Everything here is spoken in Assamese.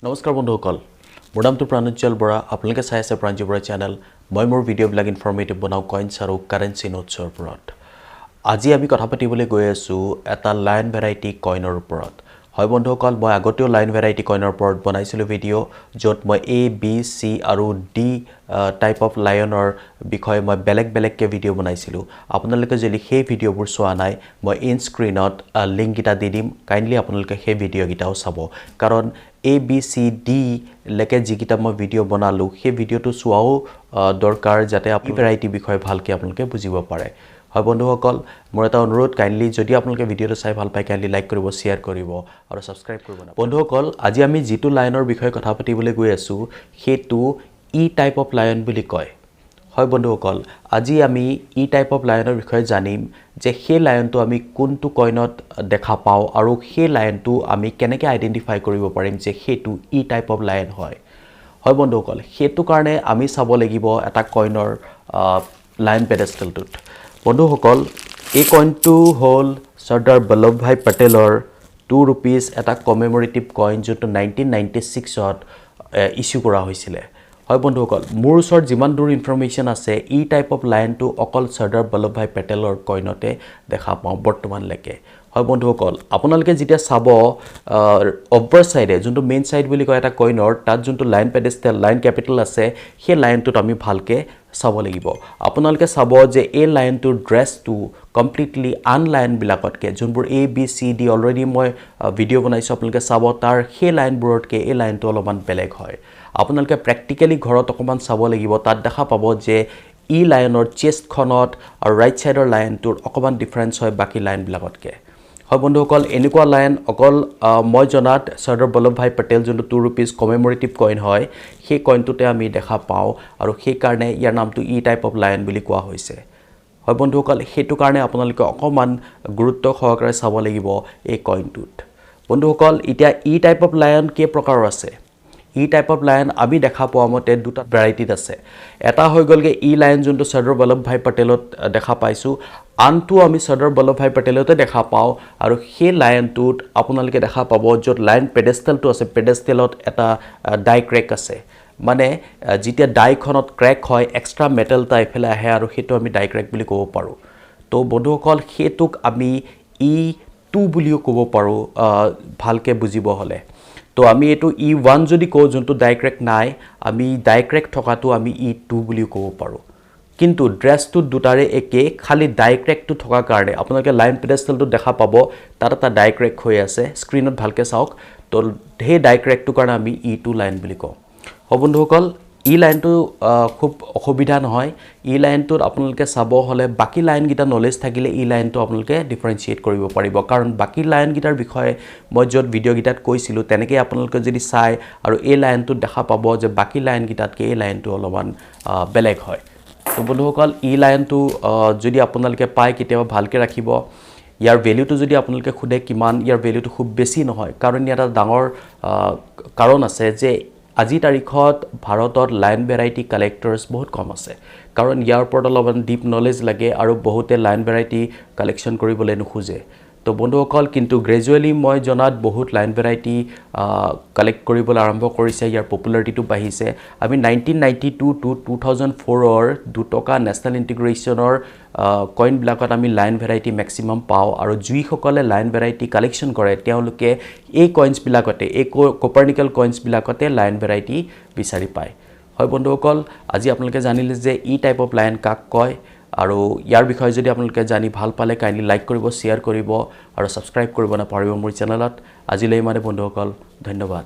নমস্কাৰ বন্ধুসকল মোৰ নামটো প্ৰাণুজ্জ্বল বৰা আপোনালোকে চাই আছে প্ৰাণুজ্জ্বল বৰা চেনেল মই মোৰ ভিডিঅ'বিলাক ইনফৰমেটিভ বনাও কইনছ আৰু কাৰেন্সি নোটছৰ ওপৰত আজি আমি কথা পাতিবলৈ গৈ আছো এটা লায়ন ভেৰাইটি কইনৰ ওপৰত হয় বন্ধুসকল মই আগতেও লায়ন ভেৰাইটি কইনৰ ওপৰত বনাইছিলো ভিডিঅ' য'ত মই A B C আৰু D টাইপ অফ লায়নৰ বিষয়ে মই বেলেগ ভিডিঅ' বনাইছিলো আপোনালোকে যদি সেই ভিডিঅ'বোৰ চোৱা নাই মই ইন স্ক্ৰিনত লিংক গিটা দি দিম কাইন্ডলি আপোনালোকে সেই ভিডিঅ' গিটাও চাব কাৰণ A B C D লেকে যিকিটা মই ভিডিঅ' বনালো সেই ভিডিঅ'টো চোৱাও দৰকাৰ যাতে আপুনি ভেৰাইটি বিষয়ে ভালকৈ আপোনালোকে বুজিব পাৰে হয় বন্ধুসকল মোৰ এটা অনুৰোধ কাইন্ডলি যদি আপোনালোকে ভিডিঅ'টো চাই ভাল পায় কাইন্ডলি লাইক কৰিব শেয়াৰ কৰিব আৰু সাবস্ক্ৰাইব কৰিব না বন্ধুসকল আজি আমি যেটো লাইনৰ বিষয়ে কথা পাতিবলৈ গৈ আছো হেতু ই টাইপ অফ লায়ন বুলি কয় হয় বন্ধুসকল আজি আমি ই টাইপ অফ লায়নৰ বিষয়ে জানিম যে সেই লায়নটো আমি কোনটো কইনত দেখা পাও আৰু সেই লায়নটো আমি কেনেকৈ আইডেন্টিফাই কৰিব পাৰিম যে হেতু ই টাইপ অফ লায়ন হয় হয় বন্ধুসকল হেতু কাৰণে আমি চাব লাগিব এটা কইনৰ লায়ন পেডেষ্টেলটোত বন্ধুসকল এই কইনটো হল সৰ্দাৰ বল্লভভাই পেটেলৰ 2 rupees এটা কমেমোৰেটিভ কইন যেটো 1996 ত ইস্যু কৰা হৈছিল হয় বন্ধুসকল মোৰ ওচৰত যিমান দূৰ ইনফৰমেশন আছে ই টাইপ অফ লায়নটো অকল সৰ্দাৰ বল্লভভাই পেটেলৰ কইনতে দেখা পাওঁ বৰ্তমান লৈকে হয় বন্ধুসকল আপোনালোকে যেতিয়া চাব অভাৰ সাইডে যোনটো মেইন সাইড বুলি কয় এটা কইনৰ তাত যোনটো লাইন পেডেষ্টেল লাইন ক্যাপিটেল আছে সেই লাইনটোত আমি ভালকে চাব লাগিব আপোনালোকে চাব যে এই লাইনটোৰ ড্ৰেছটো কমপ্লিটলি আন লাইন বিলাকতকে যোনবোৰ A B C D already মই ভিডিঅ' বনাইছো আপোনালোকে চাব তাৰ সেই লাইনবোৰতকে এই লাইনটো অলপমান বেলেগ হয় আপোনালোকে প্ৰ্যাকটিক্যালি ঘৰত অকমান চাব লাগিব তাত দেখা পাব যে ই লাইনৰ চেষ্টখনত আৰু ৰাইট সাইডৰ লাইনটোৰ অকমান ডিফাৰেন্স হয় বাকি লাইন বিলাকতকে হয় বন্ধুসকল এনেকুৱা লাইন অকল মই জনাত সৰ্দাৰ বল্লভভাই পেটেল যোনটো 2 rupees কমেমোৰেটিভ কইন হয় সেই কইনটোতে আমি দেখা পাও আৰু সেই কাৰণে ইয়াৰ নামটো ই টাইপ অফ লায়ন বুলি কোৱা হৈছে হয় বন্ধুসকল হেতু কাৰণে আপোনালোকে অকমান গুৰুত্ব সহকাৰে চাব লাগিব এই কইনটোত বন্ধুসকল এতিয়া ই টাইপ অফ লায়ন কেই প্ৰকাৰৰ আছে ই টাইপ অফ লায়ন আমি দেখা পোৱা মতে দুটা ভেৰাইটিত আছে এটা হৈ গলগে ই লায়ন যোনটো সৰ্দাৰ বল্লভভাই পেটেলত দেখা পাইছো আনটো আমি সৰ্দাৰ বল্লভভাই পেটেলতে দেখা পাও আৰু সেই লায়নটোত আপোনালোকে দেখা পাব যত লাইন পেডেষ্টেলটো আছে পেডেষ্টেলত এটা ডাই ক্ৰেক আছে মানে যেতিয়া ডাইখনত ক্ৰেক হয় এক্সট্ৰা মেটেল টা ইফালে আহে আৰু হেতু আমি ডাই ক্ৰেক বুলি ক'ব পাৰো তো বন্ধুসকল হেতুক আমি E2 বুলিও ক'ব পাৰো ভালকে বুজিব হলে তো আমি এটো E1 যদি কও যোনটো ডাই ক্ৰেক নাই আমি ডাই ক্ৰেক থকাটো আমি E2 বুলিও ক'ব পাৰো কিন্তু ড্ৰেছটো দুটাৰে একে খালি ডাই ক্ৰেকটো থকা কাৰণে আপোনালোকে লাইন পেডেষ্টেলটো দেখা পাব তাত এটা ডাই ক্ৰেক হৈ আছে স্ক্ৰিনত ভালকে চাওক তো সেই ডাই ক্ৰেকটো কাৰণে আমি E2 লাইন বুলি কওঁ বন্ধুসকল ই লাইনটো খুব অসুবিধা নহয় ই লাইনটোত আপোনালোকে চাব হলে বাকি লাইন গিটা নলেজ থাকিলে ই লাইনটো আপোনালোকে ডিফাৰেন্সিয়েট কৰিব পাৰিব কাৰণ বাকি লাইন গিটাৰ বিষয়ে মই যত ভিডিঅ' গিটাত কৈছিলো তেনেকৈ আপোনালোকে যদি চাই আৰু এই লাইনটো দেখা পাব যে বাকি লাইন গিটাতকে এই লাইনটো অলপমান বেলেগ হয় তো বন্ধুসকল ই লাইনটো যদি আপোনালোকে পায় কেতিয়াবা ভালকে ৰাখিব ইয়াৰ ভ্যালুটো যদি আপোনালোকে খুদে কিমান ইয়াৰ ভ্যালুটো খুব বেছি নহয় কাৰণ ইয়াৰ এটা ডাঙৰ কাৰণ আছে যে আজি তাৰিখত ভাৰতত লাইন ভেৰাইটি কালেক্টৰ্ছ বহুত কম আছে কাৰণ ইয়াৰ ওপৰত অলপমান ডিপ নলেজ লাগে আৰু বহুতে লাইন ভেৰাইটি কালেকচন কৰিবলৈ নোখোজে তো বন্ধুসকল কিন্তু গ্ৰেজুৱেলি মই জনাত বহুত লাইন ভেৰাইটি কালেক্ট কৰিবলৈ আৰম্ভ কৰিছে ইয়াৰ পপুলাৰিটিটো বাঢ়িছে আমি 1992 টু 2004 ৰ 2 টকা নেশনাল ইন্টিগ্ৰেচনৰ কইন ব্লাকত আমি লাইন ভেৰাইটি ম্যাক্সিমাম পাও আৰু জুইসকলে লাইন ভেৰাইটি কালেকচন কৰে তেওঁলোকে এই কইনছ বিলাকতে এই কোপাৰ্নিকাল কইনছ বিলাকতে লাইন ভেৰাইটি বিচাৰি পায় হয় বন্ধুসকল আজি আপোনালোকে জানিলে যে ই টাইপ অফ লায়ন কাক কয় আৰু ইয়াৰ বিষয়ে যদি আপোনালোকে জানি ভাল পালে কাইন্ডলি লাইক কৰিব শেয়াৰ কৰিব আৰু সাবস্ক্ৰাইব কৰিব না পাৰিব মোৰ চেনেলত আজিলৈ মানে বন্ধুসকল ধন্যবাদ